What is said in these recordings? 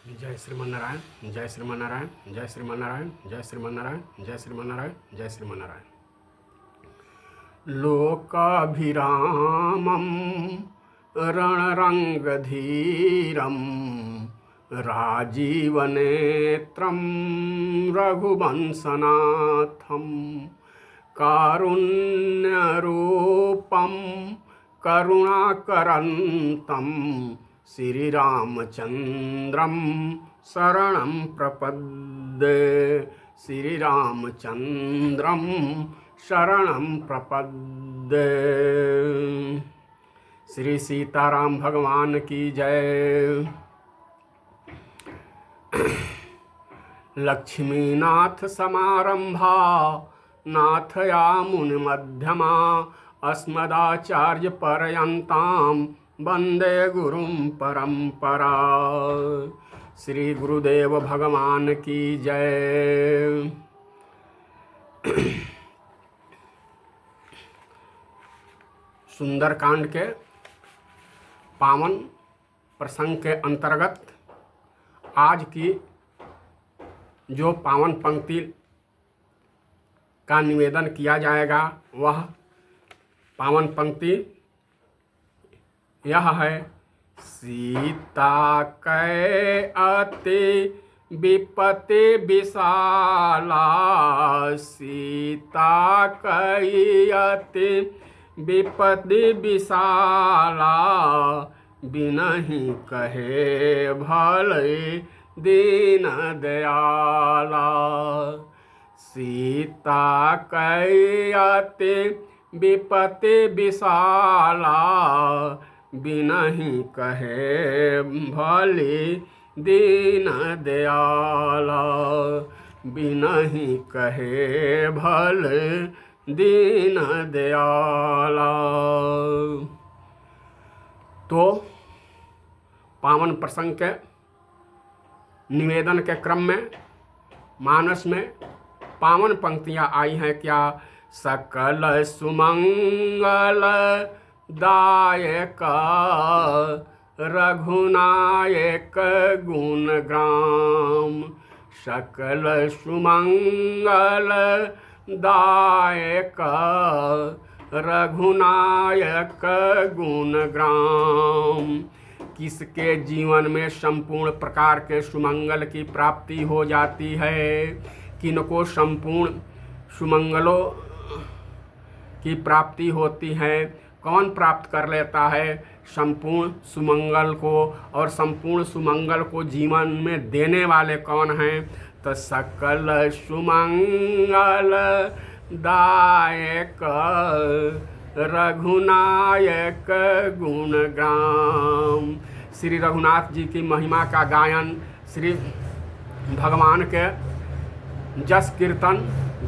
जय श्रीमन्नारायण, जय श्रीमन्नारायण, जय श्रीमन्नारायण, जय श्रीमन्नारायण, जय श्रीमन्नारायण, जय श्रीमन्नारायण। लोकाभिरामं रणरङ्गधीरं राजीवनेत्रं रघुवंशनाथं कारुण्यरूपं करुणाकरन्तं श्रीरामचन्द्रं शरणं प्रपद्ये। श्रीरामचन्द्रं शरणं प्रपद्ये। श्री सीताराम भगवान की जय। लक्ष्मीनाथ समारंभा नाथयामुनि मध्यमा अस्मदाचार्य पर्यन्तां वंदे गुरुं परंपरा। श्री गुरुदेव भगवान की जय। सुंदरकांड के पावन प्रसंग के अंतर्गत आज की जो पावन पंक्ति का निवेदन किया जाएगा वह पावन पंक्ति यह है। सीता कै अति विपत्ति विशाला, सीता कै अति विपत्ति विशाला, बिनहि कहे भले दीन दयाला। सीता कै अति विपत्ति विशाला, बिनहि कहे भले दीन दयाला, बिनहि कहे भले दीन दयाला। तो पावन प्रसंग के निवेदन के क्रम में मानस में पावन पंक्तियां आई हैं क्या। सकल सुमंगल दायक रघुनायक गुणग्राम, सकल सुमंगल दायक रघुनायक गुणग्राम। किसके जीवन में संपूर्ण प्रकार के सुमंगल की प्राप्ति हो जाती है, किनको संपूर्ण सुमंगलों की प्राप्ति होती है, कौन प्राप्त कर लेता है संपूर्ण सुमंगल को, और संपूर्ण सुमंगल को जीवन में देने वाले कौन हैं। तो सकल सुमंगल दायक रघुनायक गुणग्राम। श्री रघुनाथ जी की महिमा का गायन, श्री भगवान के जस कीर्तन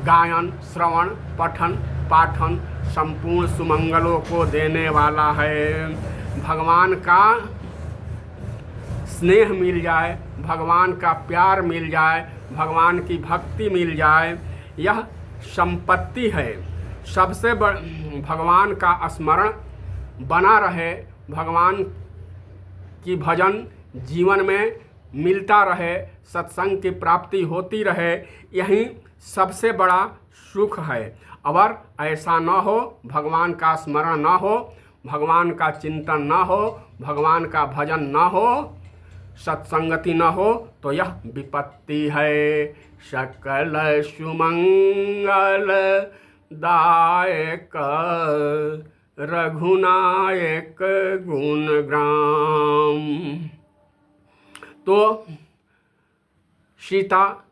गायन श्रवण पठन पाठन संपूर्ण सुमंगलों को देने वाला है। भगवान का स्नेह मिल जाए, भगवान का प्यार मिल जाए, भगवान की भक्ति मिल जाए, यह संपत्ति है। सबसे भगवान का स्मरण बना रहे, भगवान की भजन जीवन में मिलता रहे, सत्संग की प्राप्ति होती रहे, यही सबसे बड़ा सुख है। अगर ऐसा न हो, भगवान का स्मरण न हो, भगवान का चिंतन न हो, भगवान का भजन न हो, सत्संगति न हो, तो यह विपत्ति है। सकल सुमंगल दायक रघुनायक गुणग्राम। तो सीता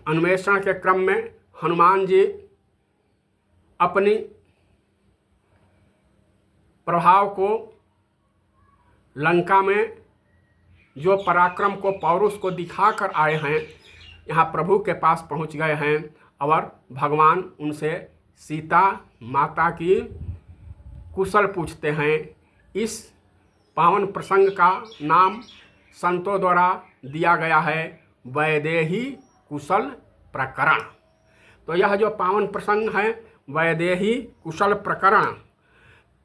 अन्वेषण के क्रम में हनुमान जी अपनी प्रभाव को, लंका में जो पराक्रम को, पौरुष को दिखाकर आए हैं, यहाँ प्रभु के पास पहुँच गए हैं और भगवान उनसे सीता माता की कुशल पूछते हैं। इस पावन प्रसंग का नाम संतों द्वारा दिया गया है वैदेही कुशल प्रकरण। तो यह जो पावन प्रसंग है वैदेही कुशल प्रकरण,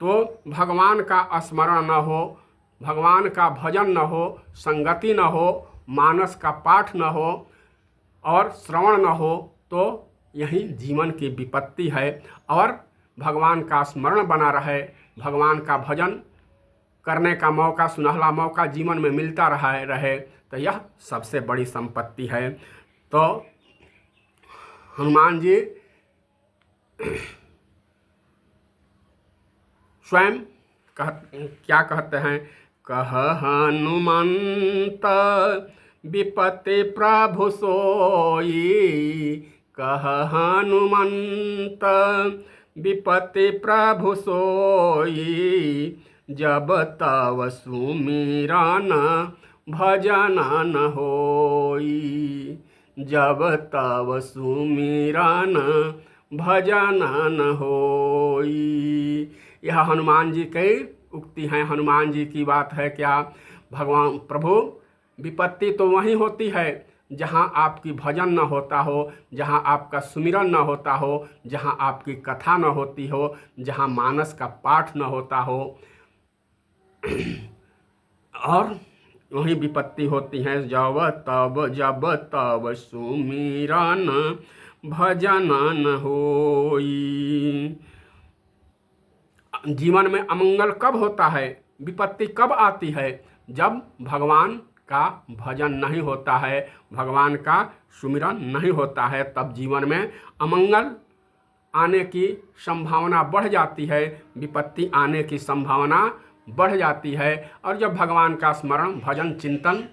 तो भगवान का स्मरण न हो, भगवान का भजन न हो, संगति न हो, मानस का पाठ न हो और श्रवण न हो, तो यही जीवन की विपत्ति है। और भगवान का स्मरण बना रहे, भगवान का भजन करने का मौका, सुनहला मौका जीवन में मिलता रहे तो यह सबसे बड़ी संपत्ति है। तो हनुमान जी स्वयं क्या कहते हैं, कह हनुमंत विपत्ति प्रभु सोई, कह हनुमंत विपत्ति प्रभु सोई, जब तव सुमिरन भजन न होई, जब तव सुमिरन भजन न होई। यह हनुमान जी की उक्ति है, हनुमान जी की बात है। क्या भगवान प्रभु, विपत्ति तो वहीं होती है जहाँ आपकी भजन न होता हो, जहाँ आपका सुमिरन न होता हो, जहाँ आपकी कथा न होती हो, जहाँ मानस का पाठ न होता हो, और वही विपत्ति होती है। जब तब सुमिरन भजन न होई। जीवन में अमंगल कब होता है, विपत्ति कब आती है? जब भगवान का भजन नहीं होता है, भगवान का सुमिरन नहीं होता है, तब जीवन में अमंगल आने की संभावना बढ़ जाती है, विपत्ति आने की संभावना बढ़ जाती है। और जब भगवान का स्मरण, भजन, चिंतन,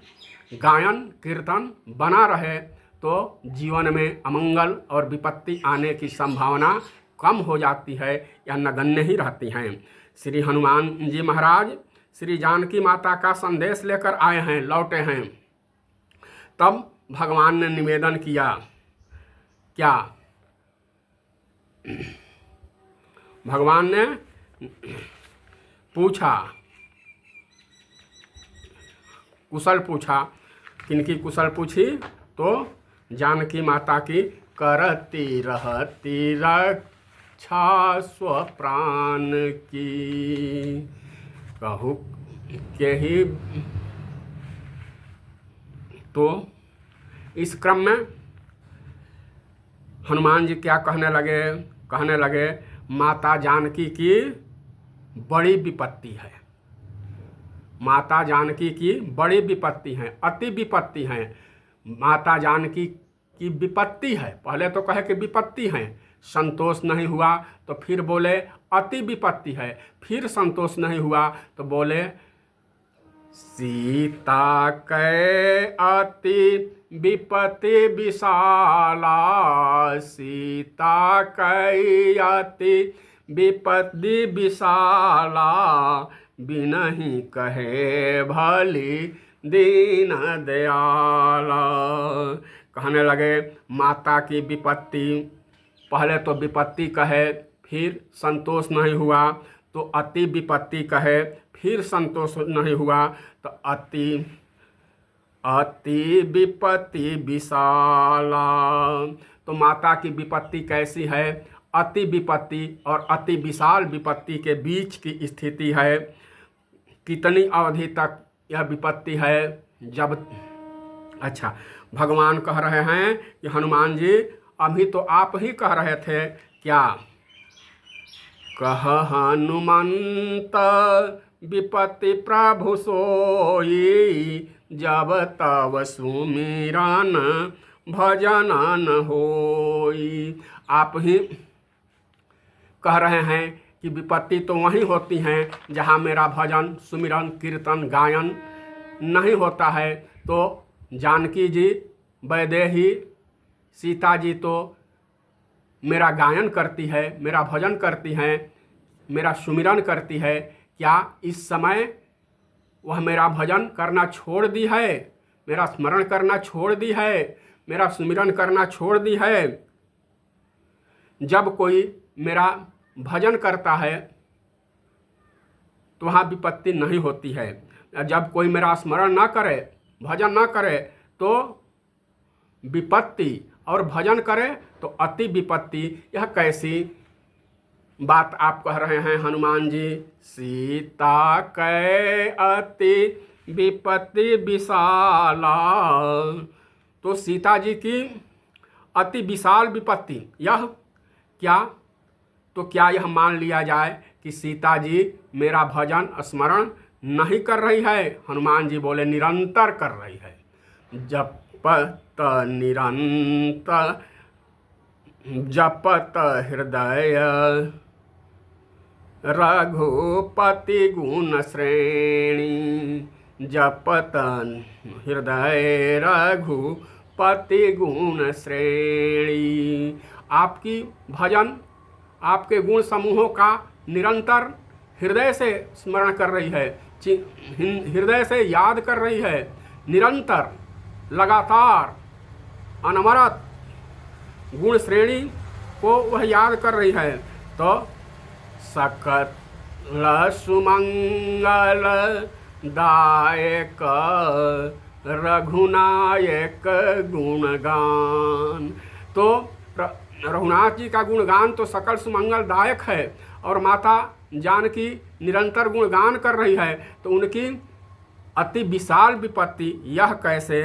गायन, कीर्तन बना रहे तो जीवन में अमंगल और विपत्ति आने की संभावना कम हो जाती है या नगण्य ही रहती हैं। श्री हनुमान जी महाराज श्री जानकी माता का संदेश लेकर आए हैं, लौटे हैं। तब भगवान ने निवेदन किया, क्या भगवान ने पूछा, कुशल पूछा। किनकी कुशल पूछी? तो जानकी माता की। करती रहती रक्षा स्वप्राण की, कहू के ही। तो इस क्रम में हनुमान जी क्या कहने लगे, माता जानकी की बड़ी विपत्ति है, माता जानकी की बड़ी विपत्ति है, अति विपत्ति है। माता जानकी की विपत्ति है, पहले तो कहे कि विपत्ति है, संतोष नहीं हुआ तो फिर बोले अति विपत्ति है, फिर संतोष नहीं हुआ तो बोले सीता कै अति विपत्ति विशाला, सीता कै अति विपत्ति विशाला, बिनहि कहे भली दीन दयाला। कहने लगे माता की विपत्ति, पहले तो विपत्ति कहे फिर संतोष नहीं हुआ तो अति विपत्ति कहे, फिर संतोष नहीं हुआ तो अति विपत्ति विशाला। तो माता की विपत्ति कैसी है? अति विपत्ति और अति विशाल विपत्ति के बीच की स्थिति है। कितनी अवधि तक यह विपत्ति है? जब अच्छा, भगवान कह रहे हैं कि हनुमान जी अभी तो आप ही कह रहे थे, क्या कह हनुमंत विपत्ति प्रभु सोई, जब तब सुमिरन भजन न होई। आप ही कह रहे हैं कि विपत्ति तो वहीं होती हैं जहाँ मेरा भजन, सुमिरन, कीर्तन, गायन नहीं होता है। तो जानकी जी, वैदेही सीता जी तो मेरा गायन करती है, मेरा भजन करती हैं, मेरा सुमिरन करती है। क्या इस समय वह मेरा भजन करना छोड़ दी है, मेरा स्मरण करना छोड़ दी है, मेरा सुमिरन करना छोड़ दी है? जब कोई मेरा भजन करता है तो वहाँ विपत्ति नहीं होती है। जब कोई मेरा स्मरण ना करे, भजन ना करे तो विपत्ति, और भजन करे तो अति विपत्ति। यह कैसी बात आप कह रहे हैं हनुमान जी। सीता कै अति विपत्ति विशाला, तो सीता जी की अति विशाल विपत्ति यह क्या, तो क्या यह मान लिया जाए कि सीता जी मेरा भजन स्मरण नहीं कर रही है? हनुमान जी बोले निरंतर कर रही है। जपत निरंतर जपत हृदय रघुपति गुण श्रेणी, जपत हृदय रघुपति गुण श्रेणी। आपकी भजन आपके गुण समूहों का निरंतर हृदय से स्मरण कर रही है, हृदय से याद कर रही है, निरंतर लगातार अनवरत गुण श्रेणी को वह याद कर रही है। तो सकल सुमंगल दायक रघुनायक गुणगान, तो रघुनाथ जी का गुणगान तो सकल सुमंगल दायक है, और माता जानकी निरंतर गुणगान कर रही है, तो उनकी अति विशाल विपत्ति यह कैसे?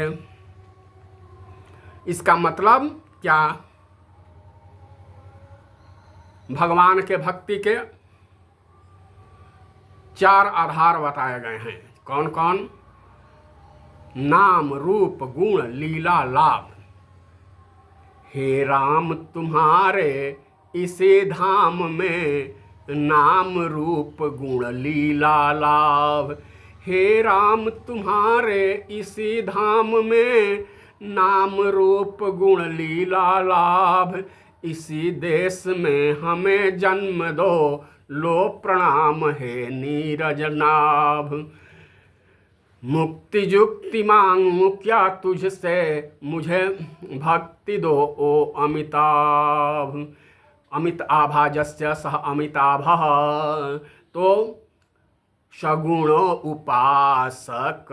इसका मतलब क्या? भगवान के भक्ति के 4 आधार बताए गए हैं। कौन कौन? नाम रूप गुण लीला लाभ। हे राम तुम्हारे इसी धाम में नाम रूप गुण लीला लाभ। हे राम तुम्हारे इसी धाम में नाम रूप गुण लीला लाभ। इसी देश में हमें जन्म दो, लो प्रणाम है नीरज नाभ। मुक्ति युक्ति मांगू क्या तुझसे, मुझे भक्ति दो ओ अमिताभ। अमित आभा जस्य सह अमिताभः, तो सगुण उपासक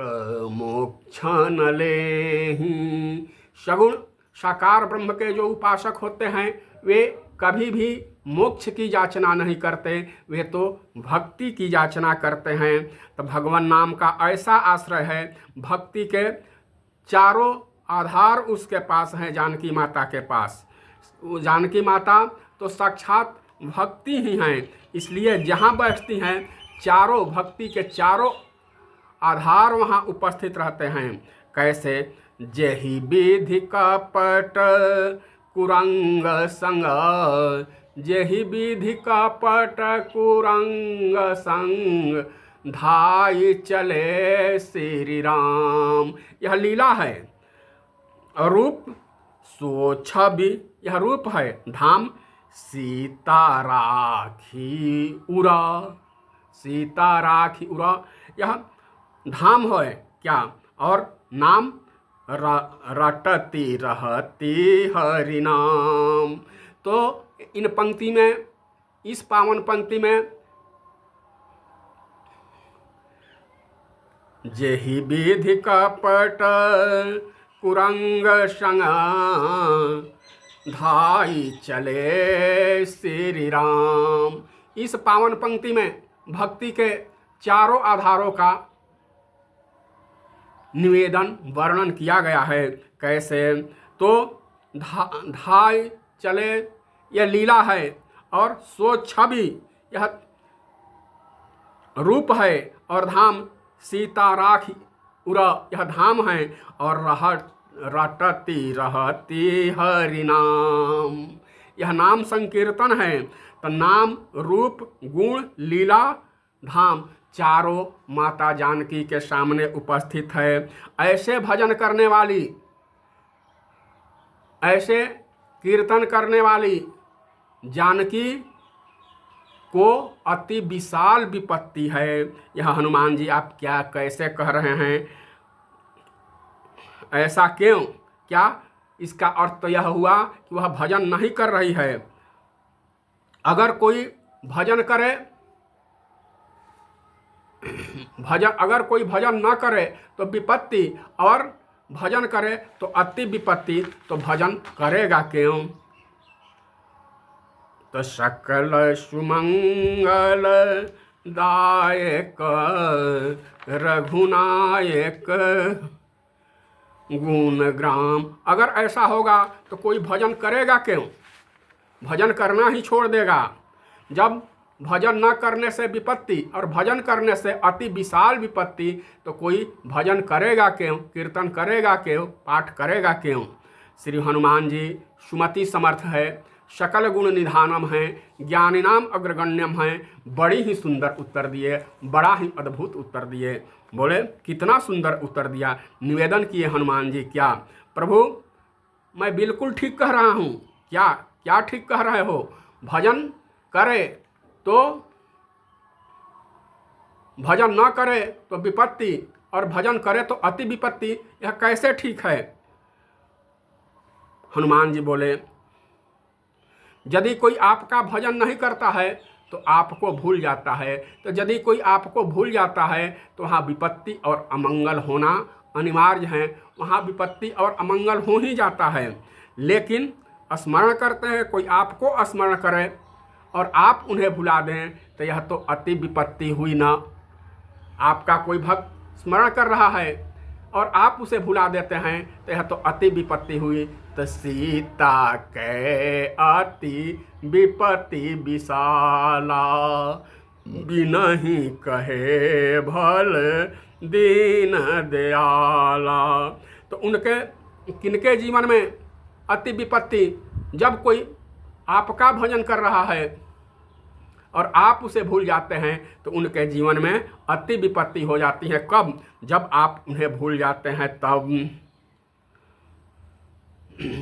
मोक्ष न लेहि। सगुण साकार ब्रह्म के जो उपासक होते हैं वे कभी भी मोक्ष की याचना नहीं करते, वे तो भक्ति की याचना करते हैं। तो भगवान नाम का ऐसा आश्रय है, भक्ति के चारों आधार उसके पास हैं, जानकी माता के पास। वो जानकी माता तो साक्षात भक्ति ही हैं, इसलिए जहाँ बैठती हैं चारों भक्ति के चारों आधार वहाँ उपस्थित रहते हैं। कैसे? जेहि विधि कपट कुरंग संग, जेहि विधि कपट कुरंग संग, धाई चले श्री राम। यह लीला है। रूप सो छवि, यह रूप है। धाम सीता राखी उरा, सीता राखी उरा, यह धाम है क्या? और नाम रटती रहती हरि नाम। तो इन पंक्ति में, इस पावन पंक्ति में जेहि विधि कपट कुरंग संग, धाई चले श्री राम। इस पावन पंक्ति में भक्ति के चारों आधारों का निवेदन वर्णन किया गया है। कैसे? तो धाई चले यह लीला है, और सो छवि यह रूप है, और धाम सीता राखी उरा यह धाम है, और रटती रहती हरि नाम यह नाम संकीर्तन है। तो नाम रूप गुण लीला धाम चारों माता जानकी के सामने उपस्थित है। ऐसे भजन करने वाली, ऐसे कीर्तन करने वाली जानकी को अति विशाल विपत्ति है। यह हनुमान जी आप क्या कैसे कह रहे हैं? ऐसा क्यों? क्या इसका अर्थ तो यह हुआ कि वह भजन नहीं कर रही है। अगर कोई भजन करे, अगर कोई भजन न करे तो विपत्ति, और भजन करे तो अति विपत्ति, तो भजन करेगा क्यों? तो सकल सुमंगल दायक रघुनायक गुण ग्राम। अगर ऐसा होगा तो कोई भजन करेगा क्यों? भजन करना ही छोड़ देगा। जब भजन न करने से विपत्ति और भजन करने से अति विशाल विपत्ति, तो कोई भजन करेगा क्यों, कीर्तन करेगा क्यों, पाठ करेगा क्यों? श्री हनुमान जी सुमति समर्थ है, सकल गुण निधानम है, ज्ञानिनाम अग्रगण्यम है। बड़ी ही सुंदर उत्तर दिए, बड़ा ही अद्भुत उत्तर दिए। बोले कितना सुंदर उत्तर दिया। निवेदन किए हनुमान जी, क्या प्रभु मैं बिल्कुल ठीक कह रहा हूँ? क्या क्या ठीक कह रहे हो? भजन करे तो भजन न करे तो विपत्ति, और भजन करे तो अति विपत्ति, यह कैसे ठीक है? हनुमान जी बोले यदि कोई आपका भजन नहीं करता है तो आपको भूल जाता है, तो यदि कोई आपको भूल जाता है तो वहाँ विपत्ति और अमंगल होना अनिवार्य है। वहाँ विपत्ति और अमंगल हो ही जाता है। लेकिन स्मरण करते हैं, कोई आपको स्मरण करे और आप उन्हें भुला दें तो यह तो अति विपत्ति हुई ना। आपका कोई भक्त स्मरण कर रहा है और आप उसे भुला देते हैं तो यह तो अति विपत्ति हुई। तो सीता के अति विपत्ति विशाला, बिनहि कहे भल दीन दयाला। तो उनके किनके जीवन में अति विपत्ति? जब कोई आपका भजन कर रहा है और आप उसे भूल जाते हैं तो उनके जीवन में अति विपत्ति हो जाती है। कब? जब आप उन्हें भूल जाते हैं तब।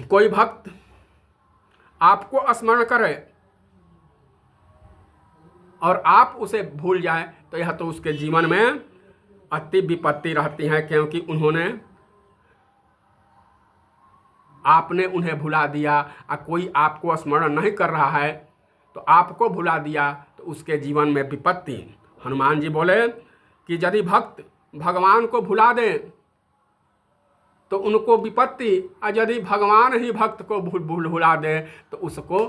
कोई भक्त आपको स्मरण करे और आप उसे भूल जाए तो यह तो उसके जीवन में अति विपत्ति रहती है, क्योंकि आपने उन्हें भुला दिया। और कोई आपको स्मरण नहीं कर रहा है तो आपको भुला दिया तो उसके जीवन में विपत्ति। हनुमान जी बोले कि यदि भक्त भगवान को भुला दें तो उनको विपत्ति, और यदि भगवान ही भक्त को भुला दे तो उसको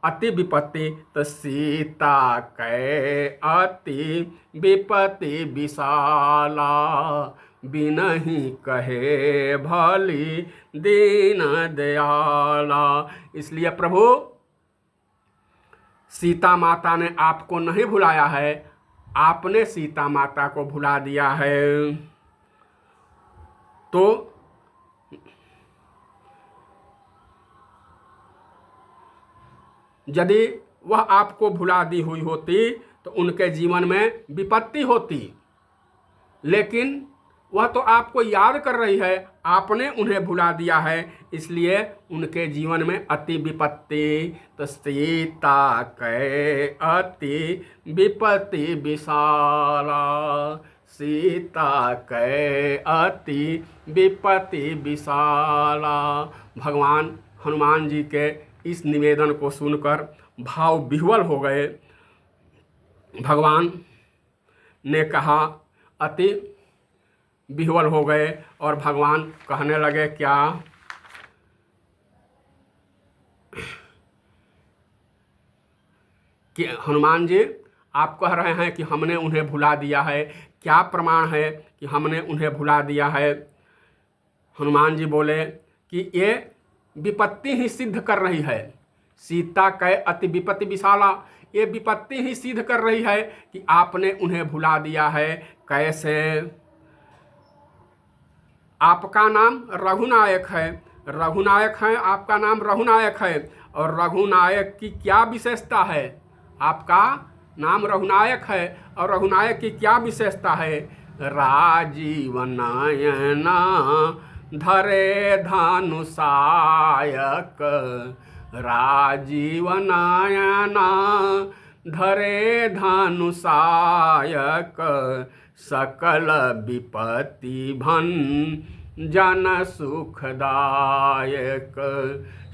अति विपत्ति। तो सीता के अति विपत्ति विशाला, बिनहि कहे भली दीन दयाला। इसलिए प्रभु सीता माता ने आपको नहीं भुलाया है, आपने सीता माता को भुला दिया है। तो यदि वह आपको भुला दी हुई होती तो उनके जीवन में विपत्ति होती, लेकिन वह तो आपको याद कर रही है, आपने उन्हें भुला दिया है, इसलिए उनके जीवन में अति विपत्ति। तो सीता के अति विपत्ति विशाला, सीता के अति विपत्ति विशाला। भगवान हनुमान जी के इस निवेदन को सुनकर भाव विह्वल हो गए। भगवान ने कहा अति विह्वल हो गए और भगवान कहने लगे क्या? कि हनुमान जी आप कह रहे हैं कि हमने उन्हें भुला दिया है, क्या प्रमाण है कि हमने उन्हें भुला दिया है? हनुमान जी बोले कि ये विपत्ति ही सिद्ध कर रही है। सीता कै अति विपत्ति विशाला, ये विपत्ति ही सिद्ध कर रही है कि आपने उन्हें भुला दिया है। कैसे? आपका नाम रघुनायक है, रघुनायक है, आपका नाम रघुनायक है। और रघुनायक की क्या विशेषता है? आपका नाम रघुनायक है और रघुनायक की क्या विशेषता है? राजीव नयना धरे धनुषायक, राजीव नयना धरे धनुषायक, सकल विपत्ति भन जन सुखदायक,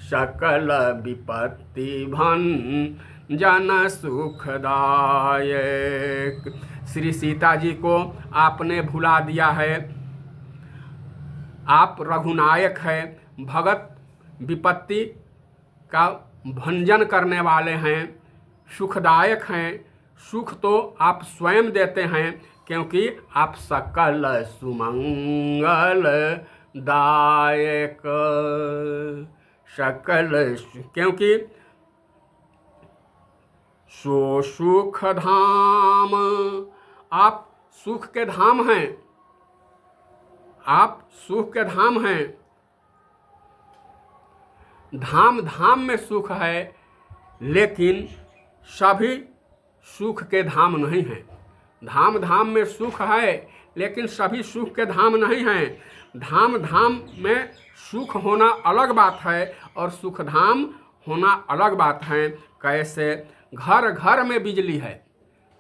सकल विपत्ति भन जन सुखदायक। श्री सीता जी को आपने भुला दिया है। आप रघुनायक है, भगत विपत्ति का भंजन करने वाले हैं, सुखदायक हैं। सुख तो आप स्वयं देते हैं, क्योंकि आप सकल सुमंगल दायक, क्योंकि सो सुख धाम, आप सुख के धाम हैं, आप सुख के धाम हैं। धाम धाम में सुख है, लेकिन सभी सुख के धाम नहीं हैं। धाम धाम में सुख है, लेकिन सभी सुख के धाम नहीं हैं। धाम धाम में सुख होना अलग बात है और सुख धाम होना अलग बात है। कैसे? घर घर में बिजली है,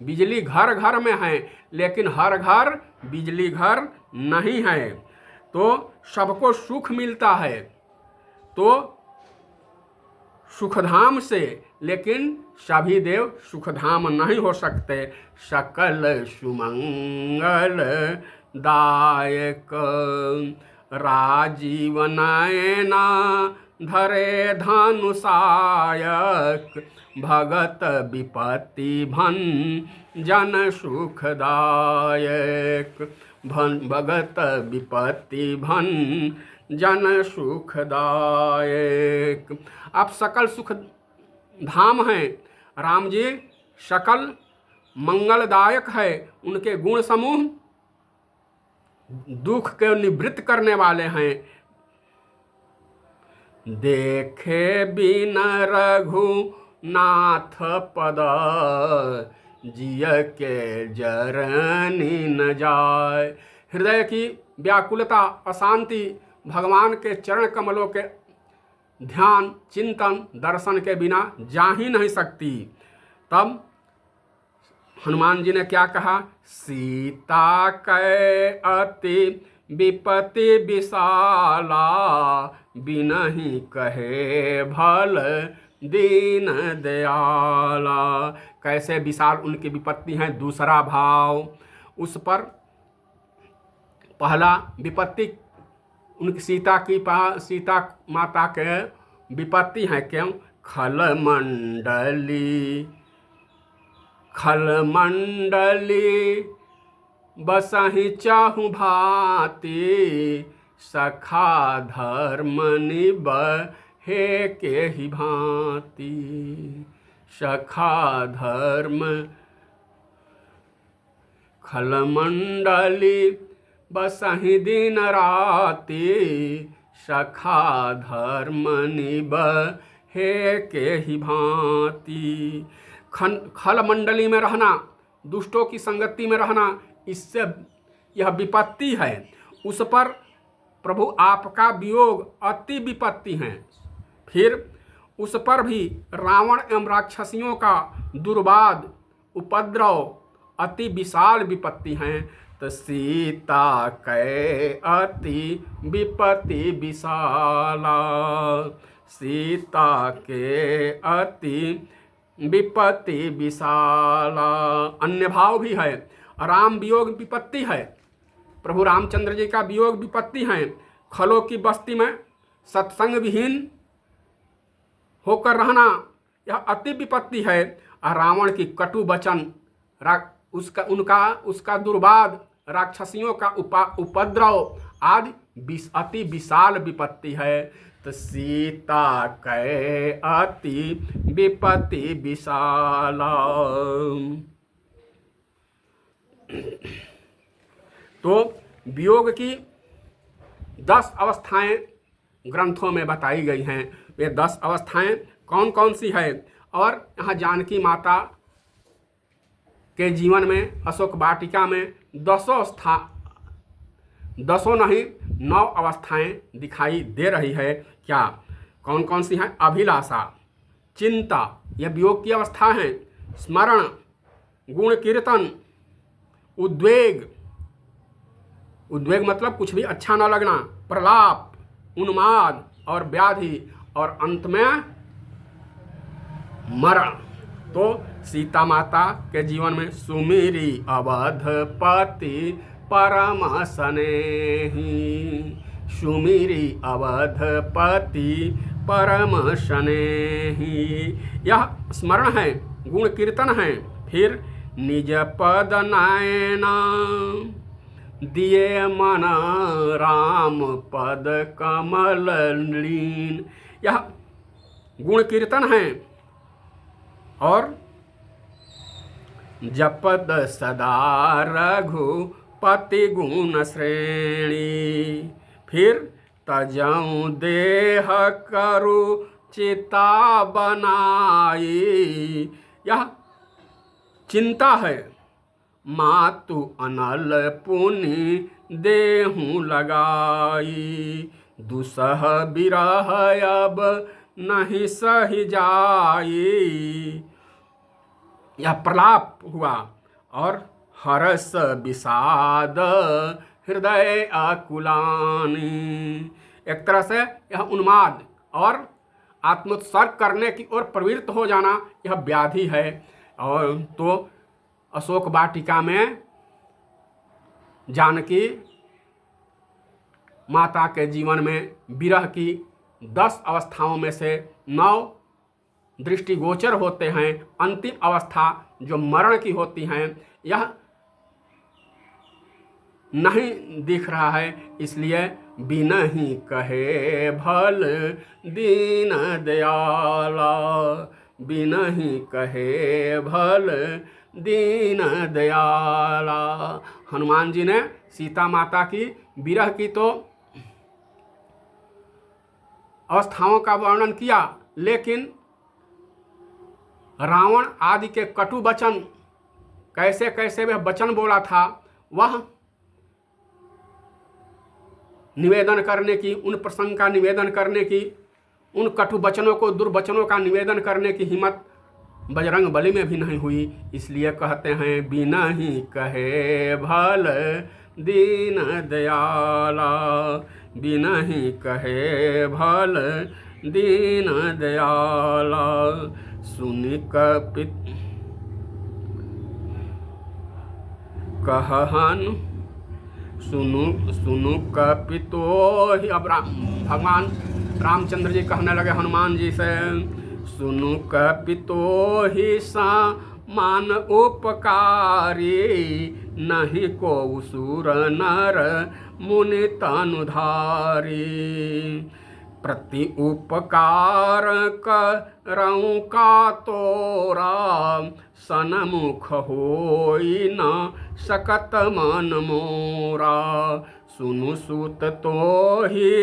बिजली घर घर में है, लेकिन हर घर बिजली घर नहीं है। तो सबको सुख मिलता है तो सुखधाम से, लेकिन सभी देव सुखधाम नहीं हो सकते। सकल सुमंगल दायक, राजीव नयना धरे धनुषायक, भगत विपत्ति भंजन सुखदायक, भगत विपत्ति भंजन सुखदायक। आप सकल सुख धाम हैं। राम जी सकल मंगलदायक है। उनके गुण समूह दुख के निवृत्त करने वाले हैं। देखे बिन रघुनाथ पद, जिय के जरनी न जाय। हृदय की व्याकुलता, अशांति भगवान के चरण कमलों के ध्यान, चिंतन, दर्शन के बिना जा ही नहीं सकती। तब हनुमान जी ने क्या कहा? सीता कै अति विपत्ति विशाला, बिनहि कहे भल दीन दयाला। कैसे विशाल उनकी विपत्ति है। दूसरा भाव उस पर, पहला विपत्ति उनकी सीता माता के विपत्ति है। क्यों? खलमंडली बसहि चाहु भांति, सखा धर्म निबहे के ही भांति। सखा धर्म, खलमंडली बसहि दिन राति, सखा धर्म निबहे के ही भांति। खल मंडली में रहना, दुष्टों की संगति में रहना, इससे यह विपत्ति है। उस पर प्रभु आपका वियोग अति विपत्ति है। फिर उस पर भी रावण एवं राक्षसियों का दुर्वाद, उपद्रव अति विशाल विपत्ति हैं। तो सीता कै अति विपत्ति विशाला, सीता के अति विपत्ति विशाला। अन्य भाव भी है। राम वियोग विपत्ति है। प्रभु रामचंद्र जी का वियोग विपत्ति है। खलों की बस्ती में सत्संग विहीन होकर रहना, यह अति विपत्ति है। रावण की कटु वचन, उसका दुर्वाद, राक्षसियों का उपद्रव आदि अति विशाल विपत्ति है। तो सीता कै अति विपत्ति विशाला। तो वियोग की 10 अवस्थाएं ग्रंथों में बताई गई हैं। वे 10 अवस्थाएं कौन कौन सी है? और यहाँ जानकी माता के जीवन में अशोक वाटिका में 10 नहीं 9 अवस्थाएं दिखाई दे रही है। क्या कौन कौन सी हैं? अभिलाषा, चिंता, यह वियोग की अवस्था है। स्मरण, गुण कीर्तन, उद्वेग, उद्वेग मतलब कुछ भी अच्छा न लगना, प्रलाप, उन्माद और व्याधि, और अंत में मरण। तो सीता माता के जीवन में सुमिरी अवधपति परम स्नेही, सुमिरी अवधपति परम स्नेही। यह स्मरण है, गुण कीर्तन है। फिर निज पद नयन दिए मन राम पद कमल लीन। यह गुण कीर्तन है और जपद सदा रघुपति गुण श्रेणी। फिर तजऊँ देह करु चिता बनाई। यह चिंता है, मातु अनल पुनि देहूँ लगाई। दुसह बिरह अब नहीं सही जाई। यह प्रलाप हुआ और हर्ष विषाद हृदय आकुलानी। एक तरह से यह उन्माद और आत्मोत्सर्ग करने की ओर प्रवृत्त हो जाना, यह व्याधि है। और तो अशोक वाटिका में जानकी माता के जीवन में विरह की 10 अवस्थाओं में से 9 दृष्टिगोचर होते हैं। अंतिम अवस्था जो मरण की होती हैं, यह नहीं दिख रहा है। इसलिए बिनहि कहे भल दीन दयाला, बिनहि कहे भल दीन दयाला। हनुमान जी ने सीता माता की विरह की तो अवस्थाओं का वर्णन किया, लेकिन रावण आदि के कटु वचन, कैसे कैसे वह वचन बोला था, वह निवेदन करने की, उन प्रसंग का निवेदन करने की, उन कटु वचनों को, दुर्वचनों का निवेदन करने की हिम्मत बजरंग बली में भी नहीं हुई। इसलिए कहते हैं बिनहि कहे भल दीन दयाला, बिनहि कहे भल दीन दयाला। सुनि कपित कहन सुनु कपितो ही। अब भगवान रामचंद्र जी कहने लगे हनुमान जी से, सुनु कपितो ही मान उपकारी, नहीं को सुर नर मुनि तनुधारी। प्रति उपकार करऊँ का तोरा, सनमुख होई न सकत मन मोरा। सुनु सूत तो ही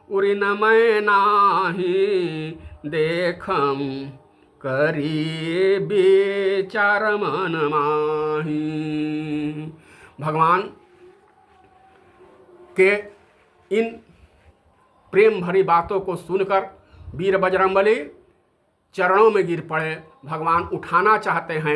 उरिन मैं नाही, देखम करी विचार मन माही। भगवान के इन प्रेम भरी बातों को सुनकर वीर बजरंगबली चरणों में गिर पड़े। भगवान उठाना चाहते हैं,